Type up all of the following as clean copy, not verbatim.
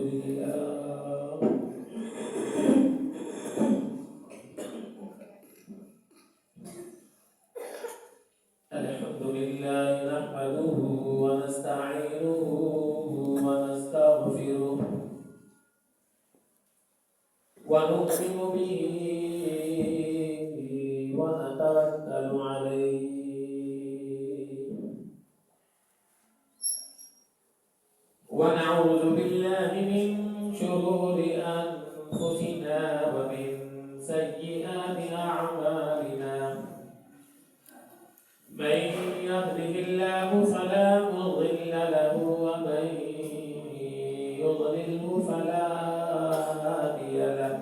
لله نحمده ونستعينه ونستغفره ونؤمن به ونتوكل عليه ونعوذ بالله من شرور أنفسنا ومن سيئات أعمالنا من يهده الله فلا مضل له ومن يضلله فلا هادي له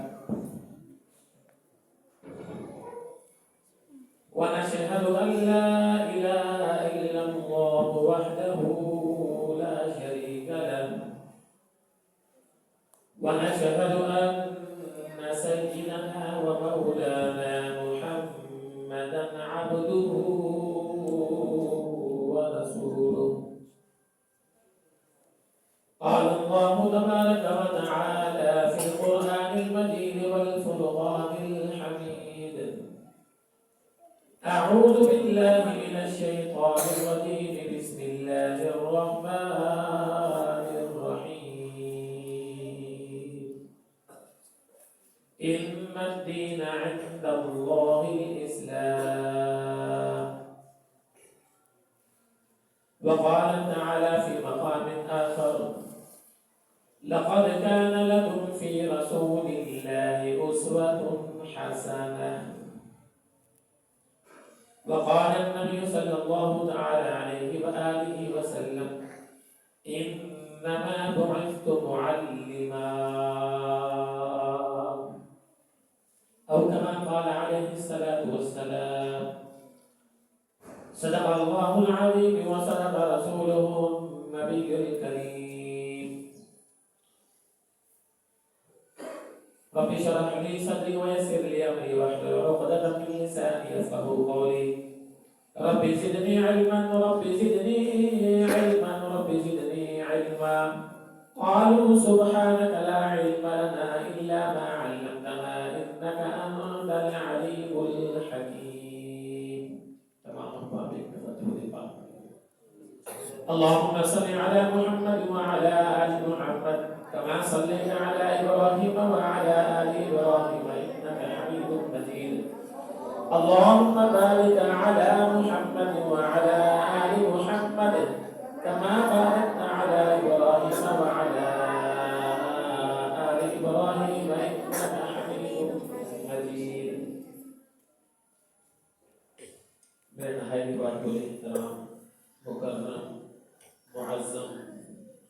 ونشهد أن لا إله إلا الله وحده لا شريك له ونشهد أن سيدنا ومولانا محمدا عبده ورسوله قال الله تبارك وتعالى في القرآن المجيد والفرقان الحميد أعوذ بالله من الشيطان الرجيم بسم الله الرحمن الرحيم إن الدين عند الله الإسلام وقال تعالى في مقام آخر لقد كان لكم في رسول الله أسوة حسنة وقال النبي صلى الله تعالى عليه وآله وسلم إنما بعثت معلما أو كما قال عليه الصلاة والسلام صدق الله العظيم وصدق رسوله النبي الكريم رب اشرح لي صدري ويسر لي أمري واحلل عقدة من لساني يفقهوا قولي رب زدني علما رب زدني علما رب زدني علما قالوا سبحانك لا علم لنا إلا ما علمتنا إنك أنت العليم الحكيم اللهم صل على محمد وعلى آل محمد كما صليت على إبراهيم وعلى آل إبراهيم إنك حميد مجيد اللهم بارك على محمد وعلى آل محمد كما باركت على إبراهيم وعلى آل إبراهيم إنك حميد مجيد من هذه الاحترام مكرم معظم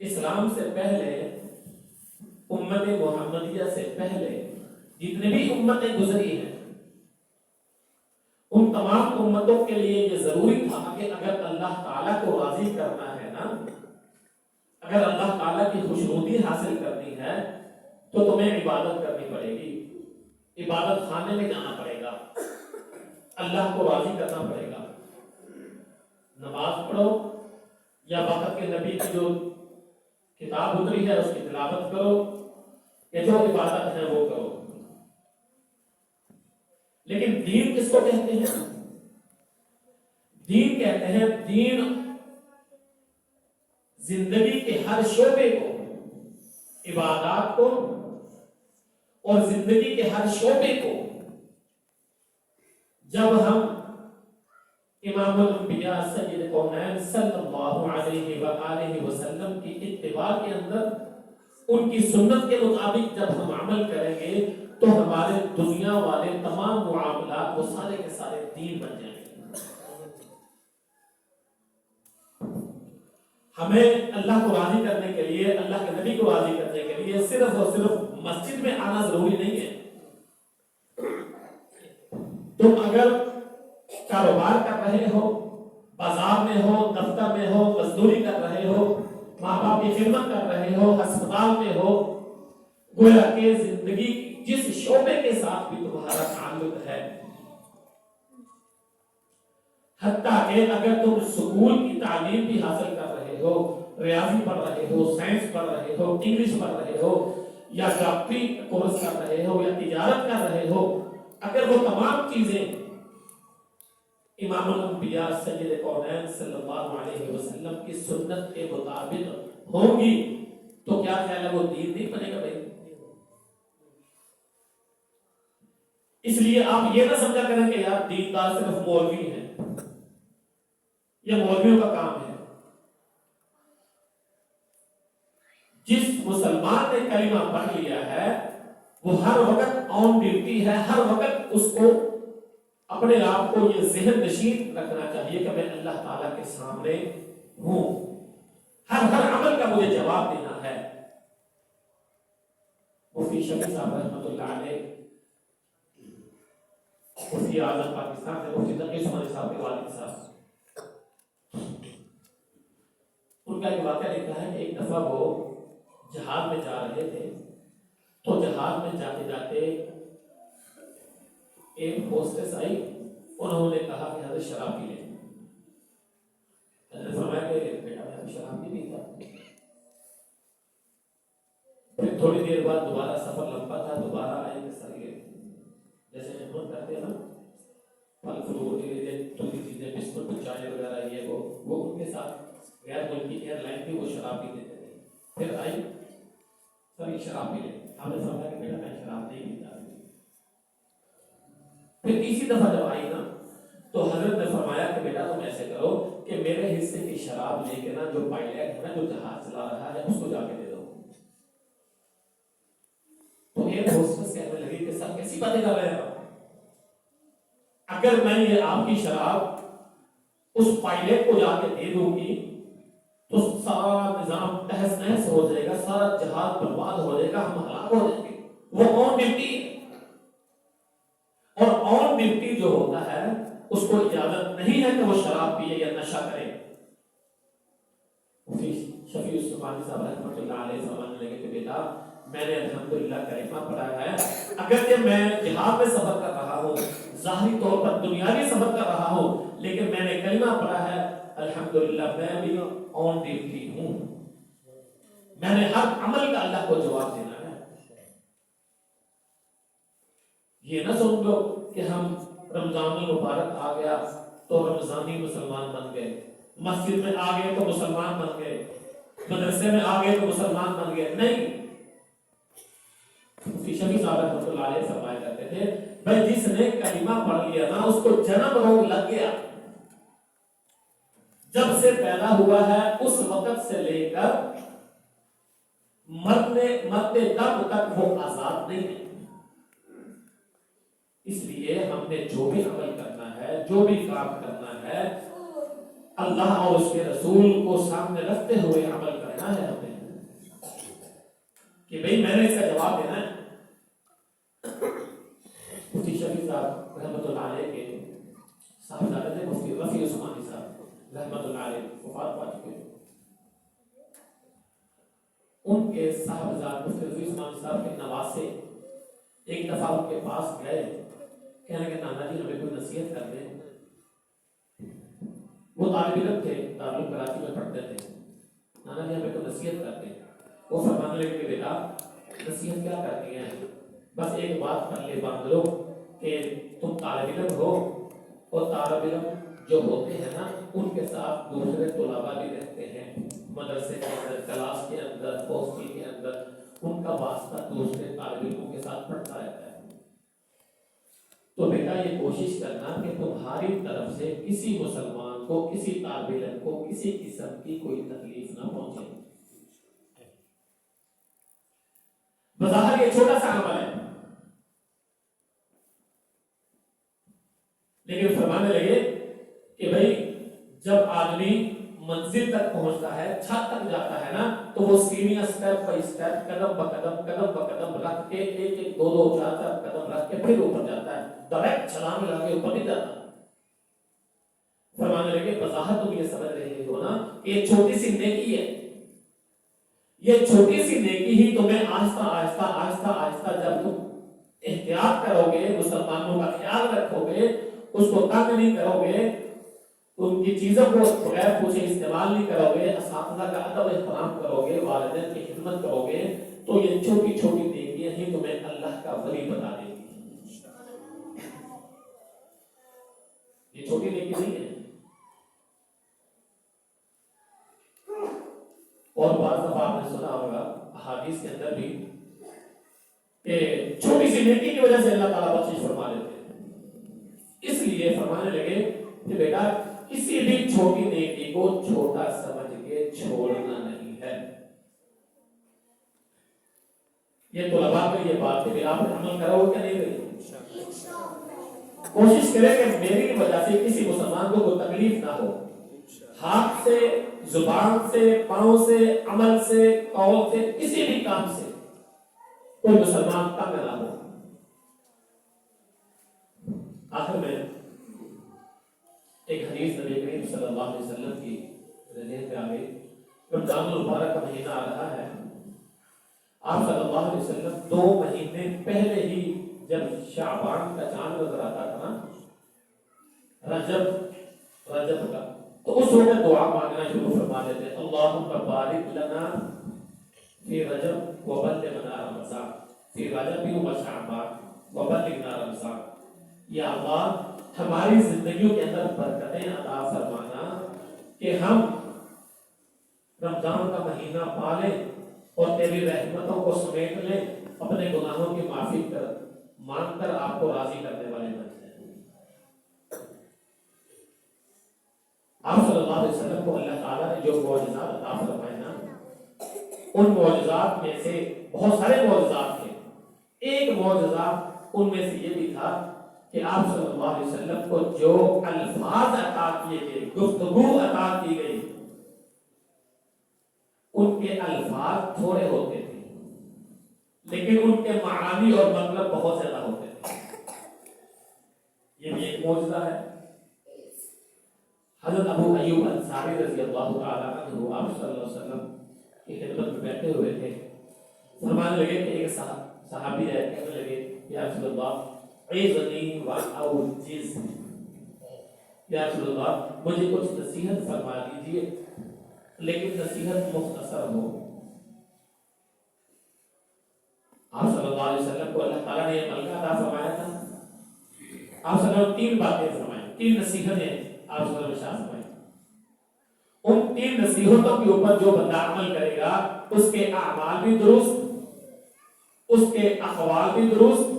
اسلام سے پہلے امت محمدیہ سے پہلے جتنے بھی امتیں گزری ہیں ان تمام امتوں کے لیے یہ ضروری تھا کہ اگر اللہ تعالیٰ کو راضی کرنا ہے نا، اگر اللہ تعالیٰ کی خوشنودی حاصل کرنی ہے تو تمہیں عبادت کرنی پڑے گی، عبادت خانے میں جانا پڑے گا، اللہ کو راضی کرنا پڑے گا، نماز پڑھو یا وقت کے نبی کی جو کتاب اتری ہے اس کی تلاوت کرو یا جو عبادت ہے وہ کرو۔ لیکن دین کس کو کہتے ہیں؟ دین کہتے ہیں دین زندگی کے ہر شعبے کو، عبادات کو اور زندگی کے ہر شعبے کو جب ہم امام الانبیاء سید کونین صلی اللہ علیہ وآلہ وسلم کی اتباع کے اندر ان کی سنت کے مطابق جب ہم عمل کریں گے تو ہمارے دنیا والے تمام معاملات وہ سارے کے سارے دین بن جائیں گے۔ ہمیں اللہ کو راضی کرنے کے لیے، اللہ کے نبی کو راضی کرنے کے لیے صرف اور صرف مسجد میں آنا ضروری نہیں ہے۔ تم اگر کاروبار کر رہے ہو، بازار میں ہو، دفتر میں ہو، مزدوری کر رہے ہو، ماں باپ کی خدمت کر رہے ہو، ہسپتال میں ہو، گویا کہ زندگی جس شعبے کے ساتھ بھی تمہارا تعلق ہے، حتیٰ کہ اگر تم اسکول کی تعلیم بھی حاصل کر رہے ہو، ریاضی پڑھ رہے ہو، سائنس پڑھ رہے ہو، انگلش پڑھ رہے ہو، یا ڈاکٹری کورس کر رہے ہو، یا تجارت کر رہے ہو، اگر وہ تمام چیزیں امام الانبیاء سید کونین صلی اللہ علیہ وسلم کی سنت کے مطابق ہوں گی تو کیا خیال ہے وہ دین نہیں بنے گا بھائی؟ اس لیے آپ یہ نہ سمجھا کریں کہ یار دیندار صرف مولوی ہیں، یہ مولویوں کا کام ہے۔ جس مسلمان نے کلمہ پڑھ لیا ہے وہ ہر وقت آن ڈیوٹی ہے، ہر وقت اس کو اپنے آپ کو یہ ذہن نشین رکھنا چاہیے کہ میں اللہ تعالیٰ کے سامنے ہوں، ہر عمل کا مجھے جواب دینا ہے۔ مفتی شفیع صاحب رحمۃ اللہ علیہ، مفتی اعظم پاکستان سے مفتی تقی عثمانی صاحب کے والد صاحب، ان کا ایک واقعہ لکھا ہے کہ ایک دفعہ وہ جہاد میں جا رہے تھے تو جہاد میں جاتے جاتے ایک ہوسٹس آئی، انہوں نے کہا کہ حضرت شراب پی لیں۔ حضرت فرمایا کہ بیٹا میں شراب نہیں پیتا۔ پھر تھوڑی دیر بعد دوبارہ سفر لمبا تھا، دوبارہ آئے کہ سر یہ جیسے خدمت کرتے ہیں نا، پھل فروٹ تھوڑی چیزیں بسکٹ چائے وغیرہ یہ وہ ان کے ساتھ غیر ملکی ایئر لائن بھی وہ شراب پی دیتے تھے۔ پھر آئی سر یہ شراب پی لیں، ہم نے فرمایا کہ بیٹا میں شراب نہیں پیتا۔ پھر تیسری دفعہ جب آئی نا تو حضرت نے فرمایا کہ بیٹا تم ایسے کرو کہ میرے حصے کی شراب لے کے نا جو پائلٹ ہے نا جو جہاز چلا رہا ہے اس کو جا کے دے دو۔ تو ایک ہوسٹس کہنے لگی کہ سر کیسی باتیں کر رہے ہیں آپ؟ اگر میں یہ آپ کی شراب اس پائلٹ کو جا کے دے دوں گی تو سارا نظام تہس نہس ہو جائے گا، سارا جہاز برباد ہو جائے گا، ہم ہلاک ہو جائیں گے۔ وہ آن ڈیوٹی ہے، اور آن ڈیوٹی جو ہوتا ہے اس کو اجازت نہیں ہے کہ وہ شراب پیے یا نشہ کرے۔ مفتی شفیع عثمانی صاحب رحمۃ اللہ علیہ فرمانے لگے کہ بیٹا میں نے الحمدللہ کلمہ پڑھا ہے، اگرچہ میں جہاد میں سفر کر رہا ہوں، ظاہری طور پر دنیاوی سفر کر رہا ہوں، لیکن میں نے کلمہ پڑھا ہے، الحمدللہ میں بھی آن ڈیوٹی ہوں، میں نے ہر عمل کا اللہ کو جواب دینا ہے۔ یہ نہ سمجھو کہ ہم رمضان المبارک آ گیا تو رمضانی مسلمان بن گئے، مسجد میں آ گئے تو مسلمان بن گئے، مدرسے میں آ گئے تو مسلمان بن گئے، نہیں۔ مفتی شفیع صاحب رحمۃ اللہ علیہ فرمایا کرتے تھے بھائی جس نے کلمہ پڑھ لیا نا اس کو جنم روگ لگ گیا، جب سے پیدا ہوا ہے اس وقت سے لے کر مرتے دم تک وہ آزاد نہیں ہے۔ اس لیے ہم نے جو بھی عمل کرنا ہے، جو بھی کام کرنا ہے، اللہ اور اس کے رسول کو سامنے رکھتے ہوئے عمل کرنا ہے ہمیں۔ کہ بھئی میں نے اس کا جواب دینا ہے. مفتی شفیع صاحب رحمۃ اللہ علیہ کے صاحبزادے تھے مفتی رفیع عثمانی صاحب رحمۃ اللہ علیہ وفات پا چکے. ان کے صاحبزاد مفتی رفیع عثمانی صاحب کے نواسے ایک دفعہ ان کے پاس گئے, کہنے کہ نانا جی ہمیں کوئی نصیحت کر دیں. وہ طالب علم تھے, دارالعلوم کراچی میں پڑھتے تھے. نانا جی ہمیں کوئی نصیحت کر دیں. وہ فرمانے لگے کہ بیٹا نصیحت کیا کرنی ہے, بس ایک بات پلے باندھ لو کہ تم طالب علم ہو, اور طالب علم جو ہوتے ہیں نا ان کے ساتھ دوسرے طلباء بھی رہتے ہیں مدرسے کے اندر, کلاس کے اندر, ہاسٹل کے اندر. ان کا واسطہ دوسرے طالب علموں کے ساتھ پڑتا رہتا ہے. تو بیٹا یہ کوشش کرنا کہ تمہاری طرف سے کسی مسلمان کو, کسی طالب علم کو کسی قسم کی کوئی تکلیف نہ پہنچے. بظاہر یہ چھوٹا سا عمل ہے, لیکن فرمانے لگے کہ بھائی جب آدمی منزل تک پہنچتا ہے, چھت تک جاتا ہے نا, تو وہ سیڑھیاں سٹیپ بائی سٹیپ, قدم بقدم رکھ کے ایک ایک دو دو چار چار قدم رکھ کے پھر اوپر جاتا ہے. ڈائریکٹ چھلانگ لگا کے اوپر نہیں جاتا. فرمانے لگے بظاہر تم یہ سمجھ رہے ہو نا کہ یہ چھوٹی سی نیکی ہے. یہ چھوٹی سی نیکی ہی تمہیں آہستہ آہستہ آہستہ آہستہ جب تم احتیاط کرو گے, مسلمانوں کا خیال رکھو گے, اس کو تنگ نہیں کرو گے, ان کی چیزوں کو بغیر پوچھے استعمال نہیں کرو گے, اساتذہ کا ادب احترام کرو گے, والدین کی خدمت کرو گے, تو یہ چھوٹی چھوٹی نیکیاں ہی تمہیں اللہ کا ولی بنا دیں گی. یہ چھوٹی نیکی نہیں ہے. اور بعض دفعہ آپ نے سنا ہوگا احادیث کے اندر بھی کہ چھوٹی سی نیکی کی وجہ سے اللہ تعالیٰ بخشش فرما دیتے ہیں. اس لیے فرمانے لگے کہ بیٹا کسی بھی چھوٹی نیکی کو چھوٹا سمجھ کے چھوڑنا نہیں ہے. یہ طلباء میں یہ بات ہے کہ آپ عمل کرو کہ نہیں کرو. کوشش کریں کہ میری وجہ سے کسی مسلمان کو کوئی تکلیف نہ ہو. ہاتھ سے, زبان سے, پاؤں سے, عمل سے, قول سے, کسی بھی کام سے کوئی مسلمان تنگ نہ ہو. آخر میں ایک حدیث نبی کریم صلی اللہ علیہ وسلم کی ذہن پہ آ گئی. رمضان المبارک کا مہینہ آ رہا ہے. آپ صلی اللہ علیہ وسلم 2 مہینے پہلے ہی جب شعبان کا چاند نظر آتا تھا نا, رجب کا, تو اس وقت دعا مانگنا شروع فرما دیتے, اللہم بارک لنا فی رجب وبلغنا رمضان فی رجب و شعبان وبلغنا رمضان. یا اللہ ہماری زندگیوں کے اندر برکتیں عطا فرمانا کہ ہم رمضان کا مہینہ پالیں اور تیری رحمتوں کو سمیٹ لیں, اپنے گناہوں کی معافی کر مانگ کر آپ کو راضی کرنے والے بن جائیں. آپ صلی اللہ علیہ وسلم کو اللہ تعالیٰ نے جو معجزات عطا فرمائے نا, ان معجزات میں سے بہت سارے معجزات تھے. ایک معجزہ ان میں سے یہ بھی تھا کہ آپ صلی اللہ علیہ وسلم کو جو الفاظ عطا کیے گئے, گفتگو عطا کی گئی, ان کے الفاظ تھوڑے ہوتے تھے لیکن ان کے معانی اور مطلب بہت زیادہ ہوتے تھے. یہ بھی ایک معجزہ ہے. حضرت ابو ایوب انصاری رضی اللہ تعالیٰ عنہ آپ صلی اللہ علیہ وسلم کی خدمت میں بیٹھے ہوئے تھے. فرمانے لگے کہ ایک صحابی ہے, کہنے لگے یا رسول اللہ عیذنی واعوذ, یا رسول اللہ مجھے کچھ نصیحت فرما دیجیے لیکن نصیحت مختصر ہو. آپ صلی اللہ علیہ وسلم کو اللہ تعالیٰ نے ملکہ عطا فرمایا تھا. آپ صلی اللہ علیہ وسلم 3 باتیں فرمائیں, 3 نصیحتیں آپ صلی اللہ علیہ وسلم فرمائیں. ان 3 نصیحتوں کے اوپر جو بندہ عمل کرے گا اس کے اعمال بھی درست, اس کے اقوال بھی درست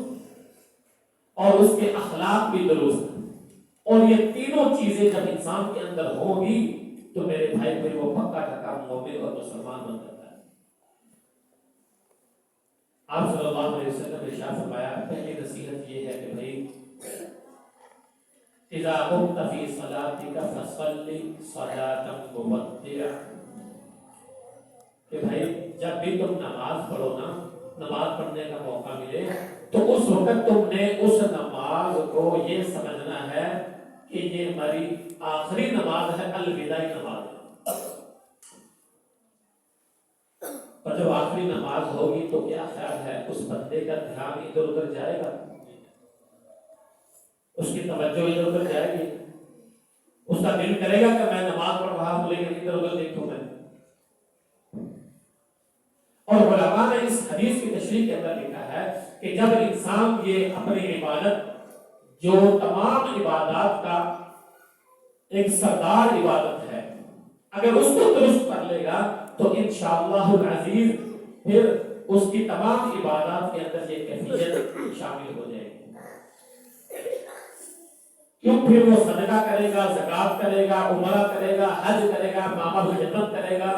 اور اس کے اخلاق بھی درست. اور یہ تینوں چیزیں جب انسان کے اندر ہوں گی تو میرے بھائی پھر وہ پکا ٹکا مومن اور مسلمان بن جاتا ہے. آپ صلی اللہ علیہ وسلم نے ارشاد فرمایا, پہلی نصیحت یہ ہے کہ بھائی اذا قمت فی صلاتک فصلی صلاۃ مودع, کہ بھائی جب بھی تم نماز پڑھو نا، نماز پڑھنے کا موقع ملے تو اس وقت تم نے اس نماز کو یہ سمجھنا ہے کہ یہ ہماری آخری نماز ہے، الوداعی نماز ہے۔ اور جب آخری نماز ہوگی تو کیا خیال ہے اس بندے کا دھیان ادھر ادھر جائے گا، اس کی توجہ ادھر ادھر جائے گی، اس کا دل کرے گا کہ میں نماز پڑھ رہا ہوں لیکن ادھر ادھر دیکھوں میں۔ اور علماء نے اس حدیث کی تشریح کے اندر لکھا ہے کہ جب انسان یہ اپنی عبادت جو تمام عبادات کا ایک سردار عبادت ہے، اگر اس کو درست کر لے گا تو انشاءاللہ العزیز پھر اس کی تمام عبادات کے اندر یہ کیفیت شامل ہو جائے گی۔ کیوں؟ پھر وہ صدقہ کرے گا، زکوٰۃ کرے گا، عمرہ کرے گا، حج کرے گا، ماما خدمت کرے گا،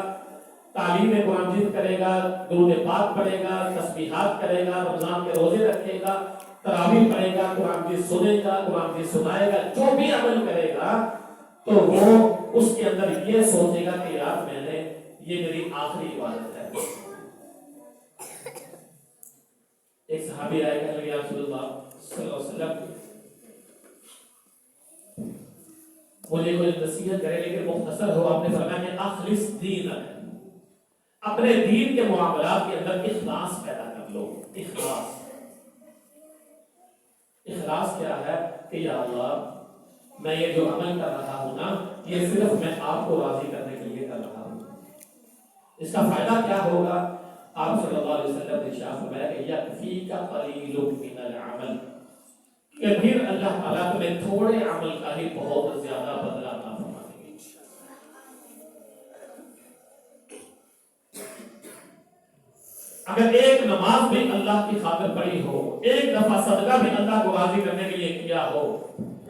تعلیم قرآن مجید کرے گا، درود پاک پڑھے گا، تسبیحات کرے گا، رمضان کے روزے رکھے گا، تراویح پڑھے گا، قرآن مجید سنے گا، قرآن مجید سنائے گا، جو بھی عمل کرے گا تو وہ اس کے اندر یہ سوچے گا کہ یار میں نے یہ میری آخری عبادت ہے۔ ایک صحابی آئے کہ یا رسول اللہ صلی اللہ علیہ وسلم مجھے کوئی نصیحت کرے لیکن مختصر ہو۔ آپ نے فرمایا کہ اخلص دینک، اپنے دین کے معاملات کے اندر اخلاص پیدا کر لو۔ اخلاص، اخلاص کیا ہے کہ یا اللہ میں یہ جو عمل کر رہا ہوں نا یہ صرف میں آپ کو راضی کرنے کے لیے کر رہا ہوں۔ اس کا فائدہ کیا ہوگا؟ آپ صلی اللہ علیہ وسلم نے ارشاد فرمایا کہ یکفیک قلیل من العمل، کہ پھر اللہ تعالیٰ تمہیں تھوڑے عمل کا ہی بہت زیادہ بدلہ عطا فرما دیں گے۔ اگر ایک نماز بھی اللہ کی خاطر پڑھی ہو، ایک دفعہ صدقہ بھی اللہ کو راضی کرنے کے لیے کیا ہو،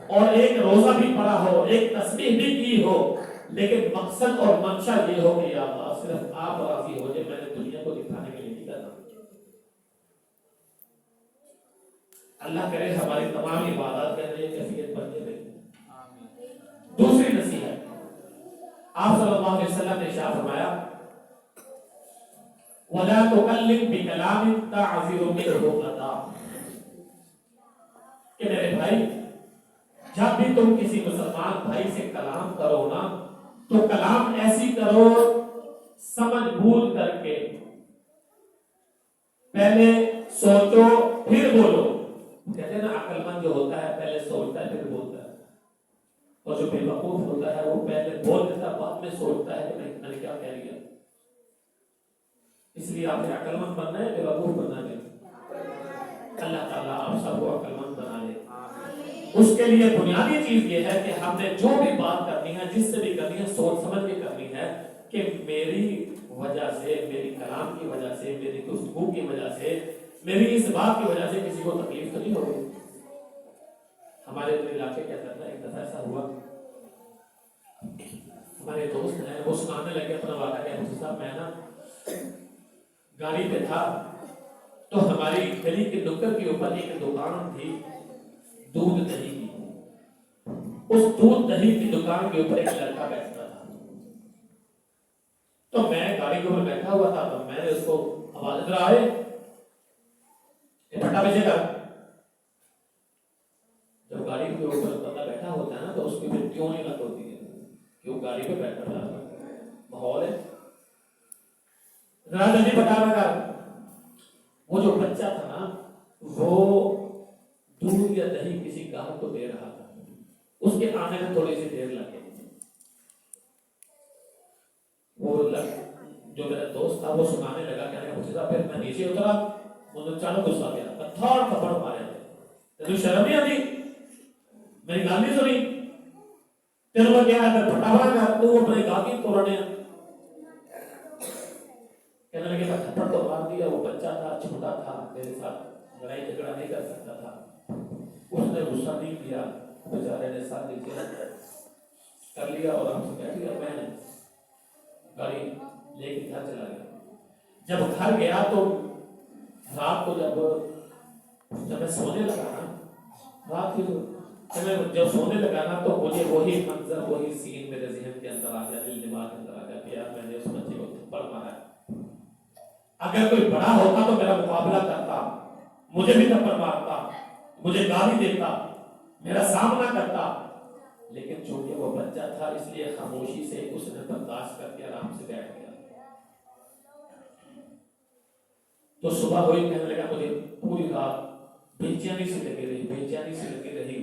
اور ایک روزہ بھی پڑھا ہو، ایک تسبیح بھی کی ہو، لیکن مقصد اور منشا یہ ہو کہ یا اللہ صرف آپ راضی ہو جائے، میں نے دنیا کو دکھانے کے لیے نہیں کرنا۔ اللہ کرے ہماری تمام عبادات کے اندر یہ کیفیت بن جائے۔ دوسری نصیحت، آپ صلی اللہ علیہ وسلم نے ارشاد فرمایا وَلَا تُكَلِّمْ بِكَلَامٍ تَعْزِرُ مِنْهُ غَدًا، کہ میرے بھائی جب بھی تم کسی مسلمان بھائی سے کلام کرو نا تو کلام ایسی کرو سمجھ بھول کر کے، پہلے سوچو پھر بولو۔ کہتے ہیں نا عقل مند جو ہوتا ہے پہلے سوچتا ہے پھر بولتا ہے، اور جو بے وقوف ہوتا ہے وہ پہلے بول دیتا ہے بعد میں سوچتا ہے کہ میں نے کیا کہہ لیا۔ اس لیے آپ نے عقل مند بننا ہے، بے وقوف بننا ہے۔ اللہ تعالیٰ آپ سب کو عقل مند بنا لے۔ اس کے لیے بنیادی چیز یہ ہے کہ ہم نے جو بھی بات کرنی ہے، جس سے بھی کرنی ہے، سوچ سمجھ کے کرنی ہے کہ میری وجہ سے، میری کلام کی وجہ سے، میری گفتگو کی وجہ سے، میری اس بات کی وجہ سے کسی کو تکلیف تو نہیں ہوگی۔ ہمارے علاقے کے اندر ایک دفعہ ایسا ہوا، ہمارے دوست ہیں وہ سنانے لگے اپنا واقعہ کہ مفتی صاحب میں نا گاڑی پہ تھا تو ہماری گلی کے نکڑ کے اوپر ایک دکان تھی دودھ دہی کی۔ اس دودھ دہی کی دکان کے اوپر ایک لڑکا بیٹھتا تھا، تو میں گاڑی کے اوپر بیٹھا ہوا تھا، تو میں نے اس کو آواز ادھر آئے پھٹا بھیجے گا۔ جب گاڑی کے اوپر بندہ بیٹھا ہوتا ہے نا تو اس کی پھر کیوں نہیں لگ ہوتی ہے، کیوں گاڑی پہ بیٹھا تھا، ماحول ہے، ذرا جلدی پٹا لگا۔ وہ جو بچہ تھا نا وہ دودھ یا دہی کسی گاہک کو دے رہا تھا، اس کے آنے میں تھوڑی سی دیر لگے۔ وہ جو میرا دوست تھا وہ سنانے لگا، کہنے لگا مجھے پھر میں نیچے اترا، مجھے اچانک غصہ آ گیا، پتھر تھپڑ مارے تھے، تجھے شرم نہیں آتی، میری گال نہیں سنی، تیرے کو کیا ہے پھٹاوا کر تو اپنے گاہکی توڑنے۔ کہنے لگے میں تھپڑ تو مار دیا، وہ بچہ تھا چھوٹا تھا، میرے ساتھ لڑائی جھگڑا نہیں کر سکتا تھا، اس نے غصہ نہیں کیا، بیچارے نے ساتھ نیچے کر لیا اور ہم سے کہہ دیا، میں گاڑی لے کے گھر چلا گیا۔ جب گھر گیا تو رات کو جب میں سونے لگا نا، رات کی جب سونے لگا نا تو مجھے وہی منظر وہی سین میرے ذہن کے اندر آ گیا، دل دماغ کے اندر آ گیا کہ یار میں نے اس بچے کو تھپڑ مارا ہے۔ اگر کوئی بڑا ہوتا تو میرا مقابلہ کرتا، مجھے بھی تھپڑ مارتا، مجھے گالی دیتا، میرا سامنا کرتا، لیکن چونکہ وہ بچہ تھا اس لیے خاموشی سے اس نے برداشت کر کے آرام سے بیٹھ گیا۔ تو صبح ہوئی، کہنے لگا مجھے پوری رات بے چینی سے لگی رہی، بے چینی سے لگی رہی،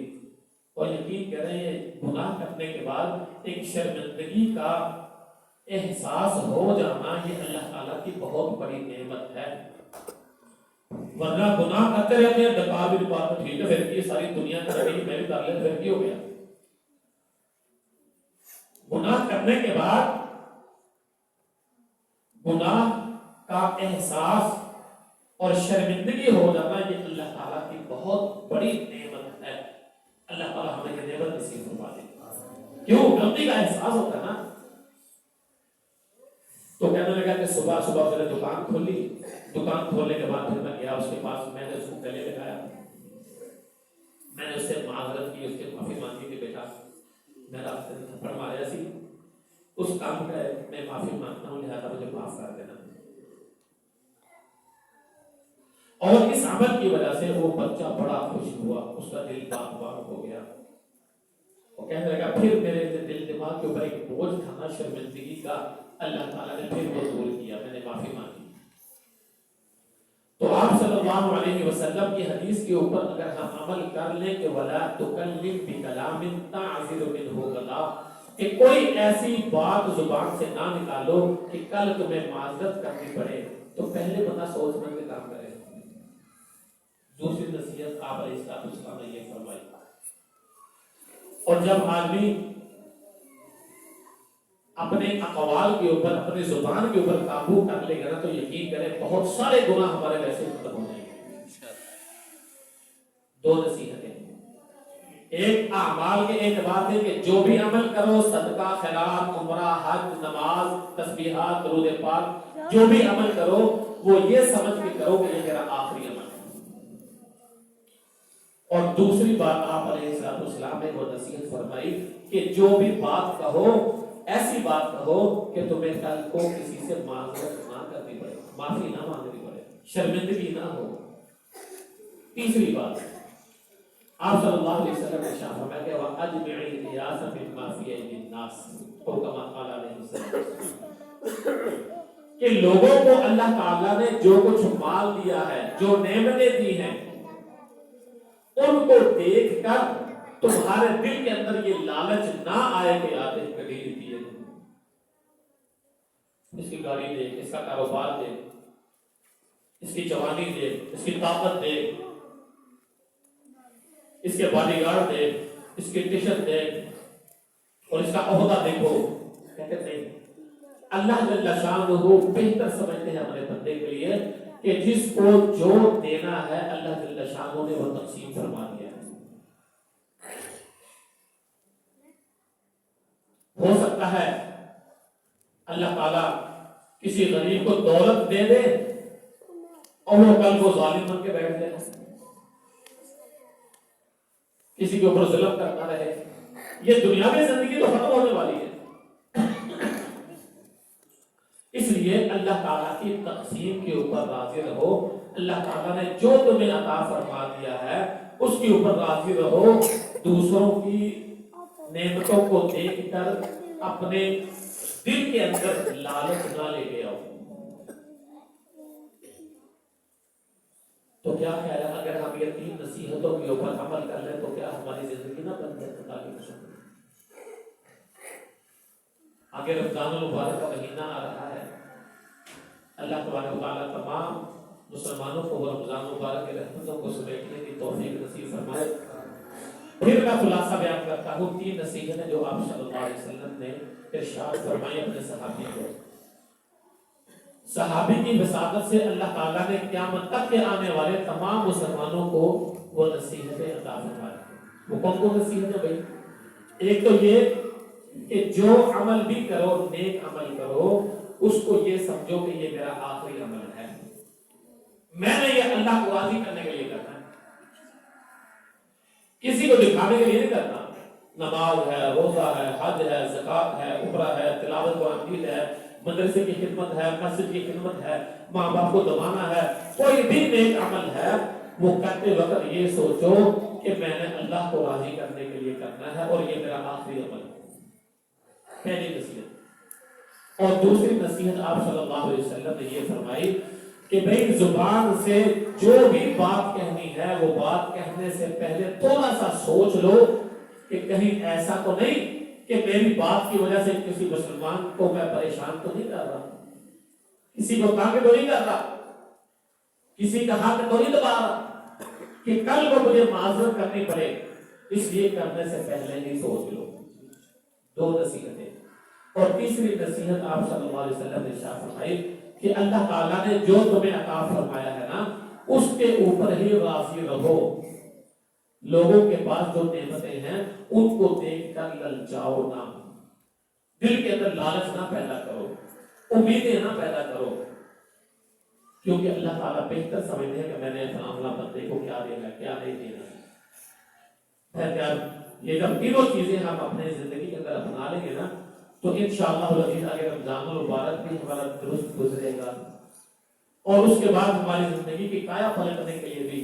اور یقین کریں گناہ کرنے کے بعد ایک شرمندگی کا احساس ہو جانا یہ اللہ تعالیٰ کی بہت بڑی نعمت ہے۔ ورنہ گناہ کرتے رہتے ہیں، ڈکا بھی بات ٹھیک ہے، پھر یہ ساری دنیا کر رہی میں بھی کر لیں، پھر کی ہو گیا؟ گناہ کرنے کے بعد گناہ کا احساس اور شرمندگی ہو جانا یہ اللہ تعالیٰ کی بہت بڑی نعمت ہے۔ اللہ تعالیٰ ہمیں یہ نعمت نصیب فرما دے۔ کیوں؟ غلطی کا احساس ہوتا ہے نا۔ تو کہنے لگا کہ صبح صبح میں نے دکان کھولی، دکان کھولنے کے بعد پھر میں گیا اس کے پاس، میں نے اس کو گلے لگایا، میں نے اس سے معذرت کی، اس سے معافی مانگی کہ بیٹا میرا آپ سے تھپڑ ماریا سی، اس کام کا میں معافی مانگتا ہوں، لہذا مجھے معاف کر دینا۔ اور اس عمل کی وجہ سے وہ بچہ بڑا خوش ہوا، اس کا دل باغ باغ ہو گیا۔ وہ کہنے لگا پھر میرے دل دماغ کے اوپر ایک بوجھ تھا نا شرمندگی کا، اللہ تعالیٰ نے پھر وہ دور کیا، میں نے معافی مانگی۔ تو آپ صلی اللہ علیہ وسلم کی حدیث کے اوپر اگر ہم عمل کر لیں کہ وَلَا تُكَلِّمْ بِكَلَامٍ تَعْزِرُ مِنْهُ غَدًا، کہ کوئی ایسی بات زبان سے نہ نکالو کہ کل تمہیں معذرت کرنی پڑے، تو پہلے بندہ سوچ سمجھ کے کام کرے۔ دوسری نصیحت آپ علیہ السلام نے یہ فرمائی، اور جب آدمی اپنے اقوال کے اوپر، اپنی زبان کے اوپر قابو کر لے گا نا، تو یقین کریں بہت سارے گناہ ہمارے ویسے ختم ہو جائیں گے۔ دو نصیحتیں، ایک اعمال کے اعتبار سے کہ جو بھی عمل کرو، صدقہ، خیرات، عمرہ، حج، نماز، تسبیحات، درود پاک، جو بھی عمل کرو وہ یہ سمجھ کے کرو کہ یہ میرا آخری عمل ہے۔ اور دوسری بات آپ علیہ السلام نے وہ نصیحت فرمائی کہ جو بھی بات کہو ایسی بات کہو کہ تمہیں کل کو کسی سے معذرت نہ کرنی پڑے، معافی نہ مانگنی پڑے، شرمندگی نہ ہو۔ تیسری بات آپ صلی اللہ علیہ وسلم نے ارشاد فرمایا کہ وَأَجْمِعِ الْقِيَاسَ مِمَّا فِي أَيْدِي النَّاسِ، اور کما قال علیہ السلام کہ لوگوں کو اللہ تعالیٰ نے جو کچھ مال دیا ہے، جو نعمتیں دی ہیں، ان کو دیکھ کر تمہارے دل کے اندر یہ لالچ نہ آئے کہ آتے کبھی دیے، اس کی گاڑی دے، اس کا کاروبار دے، اس کی جوانی دے، اس کی طاقت دے، اس کے باڈی گارڈ دے، اس کی ٹیشن دے، اور اس کا عہدہ دیکھو۔ کہتے نہیں، اللہ جل شانہ بہتر سمجھتے ہیں ہمارے بندے کے لیے کہ جس کو جو دینا ہے اللہ جل شانہ نے وہ تقسیم فرما دیا ہے۔ ہو سکتا ہے اللہ تعالیٰ کسی غریب کو دولت دے دے اور وہ کل کو ظالم بن کے بیٹھ جائے، کسی کے اوپر ظلم کرتا رہے۔ یہ دنیا میں زندگی تو ختم ہونے والی ہے، اس لیے اللہ تعالیٰ کی تقسیم کے اوپر راضی رہو۔ اللہ تعالیٰ نے جو تمہیں عطا فرما دیا ہے اس کے اوپر راضی رہو، دوسروں کی نعمتوں کو دیکھ کر اپنے دل کے اندر لالچ نہ لے کے آؤ۔ تو کیا خیال ہے اگر ہم یہ تین نصیحتوں کے اوپر عمل کر لیں تو کیا ہماری زندگی نہ بن جائے؟ آگے رمضان المبارک کا مہینہ آ رہا ہے، اللہ تبارک و تعالیٰ تمام مسلمانوں کو رمضان المبارک کے رحمتوں کو سمیٹنے کی توفیق نصیب فرمائے۔ پھر میں خلاصہ بیان کرتا ہوں تین نصیحتیں جو آپ صلی اللہ علیہ وسلم نے ارشاد فرمائی اپنے صحابی کو۔ صحابی کی وساطت سے اللہ تعالیٰ نے قیامت تک کے آنے والے تمام مسلمانوں کو وہ نصیحتیں عطا فرمائی۔ وہ کون کون نصیحتیں بھائی؟ ایک تو یہ کہ جو عمل بھی کرو، نیک عمل کرو، اس کو یہ سمجھو کہ یہ میرا آخری عمل ہے، میں نے یہ اللہ کو راضی کرنے کے لیے کرنا ہے، کسی کو دکھانے کے لیے نہیں کرنا۔ نماز ہے، روزہ ہے، حج ہے، زکات ہے، عمرہ ہے، تلاوت قرآن ہے، مدرسے کی خدمت ہے، مسجد کی خدمت ہے، ماں باپ کو دبانا ہے، کوئی بھی نیک عمل ہے، وہ کرتے وقت یہ سوچو کہ میں نے اللہ کو راضی کرنے کے لیے کرنا ہے اور یہ میرا آخری عمل ہے۔ پہلی نصیحت۔ اور دوسری نصیحت آپ صلی اللہ علیہ وسلم نے یہ فرمائی کہ بھئی زبان سے جو بھی بات کہنی ہے وہ بات کہنے سے پہلے تھوڑا سا سوچ لو کہ کہیں ایسا تو نہیں کہ میری بات کی وجہ سے کسی مسلمان کو میں پریشان تو نہیں کر رہا، کسی کو تنگ تو نہیں کر رہا، کسی کا حق تو نہیں دبا رہا کہ کل کو مجھے معذرت کرنی پڑے، اس لیے کرنے سے پہلے ہی سوچ لو۔ دو نصیحتیں۔ اور تیسری نصیحت آپ صلی اللہ علیہ وسلم نے ارشاد فرمائی کہ اللہ تعالیٰ نے جو تمہیں عطا فرمایا ہے نا اس کے اوپر ہی راضی رہو۔ لوگوں کے پاس جو نعمتیں ہیں ان کو دیکھ کر للچاؤ نہ، دل کے اندر لالچ نہ پیدا کرو، امیدیں نہ پیدا کرو، کیونکہ اللہ تعالیٰ بہتر سمجھتے ہیں کہ میں نے فلاں بندے کو کیا دینا کیا نہیں دینا۔ یہ جب تینوں چیزیں ہم اپنے زندگی کے اندر اپنا لیں گے نا تو انشاءاللہ العزیز آگے رمضان المبارک بھی ہمارا درست گزرے گا، اور اس کے بعد ہماری زندگی کی کایا پلٹنے کے لیے بھی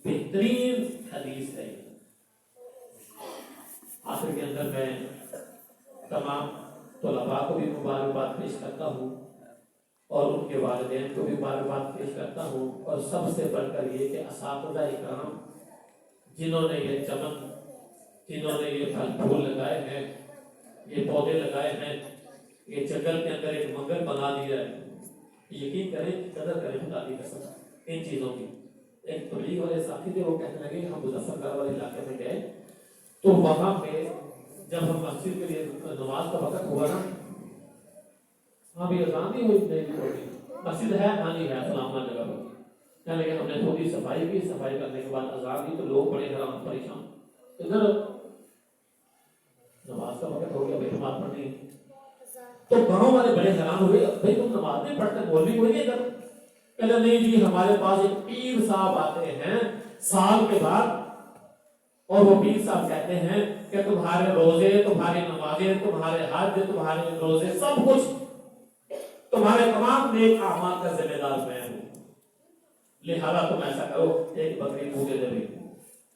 بہترین حدیث ہے۔ آخر کے اندر میں تمام طلباء کو بھی مبارکباد پیش کرتا ہوں اور ان کے والدین کو بھی مبارکباد پیش کرتا ہوں، اور سب سے بڑھ کر یہ کہ اساتذہ اکرام جنہوں نے یہ چمن، جنہوں نے یہ پھل پھول لگائے ہیں، یہ پودے لگائے ہیں، یہ جنگل کے اندر ایک منگل بنا دیا ہے، یقین کریں قدر کریں خدا کی قسم ان چیزوں کی۔ ایک تبلیغ والے ساتھی تھے، وہ کہنے لگے ہم مظفر گڑھ والے علاقے میں گئے تو وہاں پہ جب ہم مسجد کے لیے نماز کا وقت ہوا نا، وہاں بھی اذان بھی ہوئی، مسجد ہے ہاں جی ہے فلاں جگہ پر، کہنے لگے ہم نے تھوڑی صفائی کی، صفائی کرنے کے بعد اذان دی تو لوگ بڑے حیران پریشان، ادھر نماز کا وقت ہو گیا بھائی نماز پڑھنی، تو گاؤں والے بڑے حیران ہوئے بھائی تم نماز نہیں پڑھتے، مولوی کوئی نہیں ادھر؟ کہتے نہیں جی ہمارے پاس ایک پیر صاحب آتے ہیں سال کے بعد، اور وہ پیر صاحب کہتے ہیں کہ تمہارے روزے، تمہاری نمازیں، تمہارے حج، تمہارے روزے، سب کچھ تمہارے تمام نیک اعمال کا ذمہ دار میں ہوں، لہذا تم ایسا کرو ایک بکری منہ دے دے،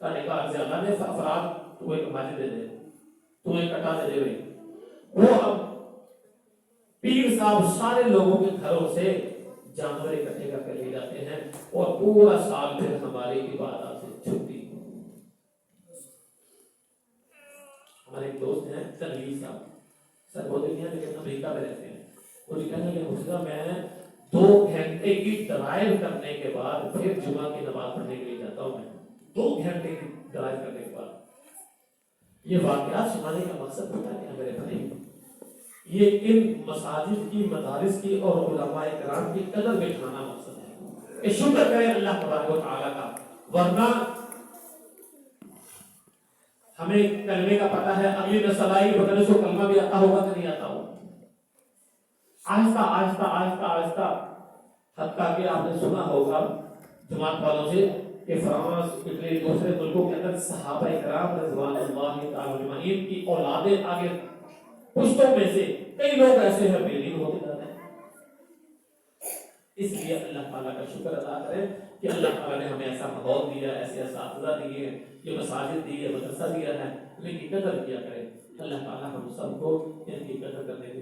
کہنے کا اللہ نے افراد تو ایک ماجد دے دے، تو ایک کٹا دے دے۔ وہ اب پیر صاحب سارے لوگوں کے گھروں سے جانور اکٹھے کر کے لے جاتے ہیں اور پورا سال پھر ہماری عبادات سے چھٹی۔ ہمارے ایک دوست ہیں تنویر صاحب، سرگودی ہیں لیکن امریکہ میں رہتے ہیں، وہ کہنے لگے حسنہ میں 2 گھنٹے کی ڈرائیو کرنے کے بعد پھر جمعہ کی نماز پڑھنے کے لیے جاتا ہوں، میں 2 گھنٹے کی ڈرائیو کرنے کے بعد۔ یہ واقعات سنانے کا مقصد پتہ کیا میرے بھائی، یہ ان مساجد کی، مدارس کی اور علماء کرام کی قدر بٹھانا مقصد ہے کہ شکر کریں اللہ تبارک و تعالیٰ کا، ورنہ ہمیں کلمے کا پتہ ہے، اگلی نسل آئی پتہ نہیں اس کو کلمہ بھی آتا ہوگا کہ نہیں آتا ہو، آہستہ آہستہ آہستہ آہستہ، حتیٰ کہ آپ نے سنا ہوگا جماعت والوں سے کہ فرانس، اٹلی، دوسرے ملکوں کے اندر صحابہ اکرام رضوان اللہ تعالی اجمعین کی اولادیں آگے پشتوں میں سے کئی لوگ ایسے ہیں بےدین ہوتے جاتے ہیں۔ اس لیے اللہ تعالیٰ کا شکر ادا کریں کہ اللہ تعالیٰ نے ہمیں ایسا ماحول دیا، ایسے اساتذہ دیے، یہ مساجد دی ہے، مدرسہ دیا ہے، ان کی قدر کیا کریں۔ اللہ تعالیٰ ہم سب کو ان کی قدر کرنے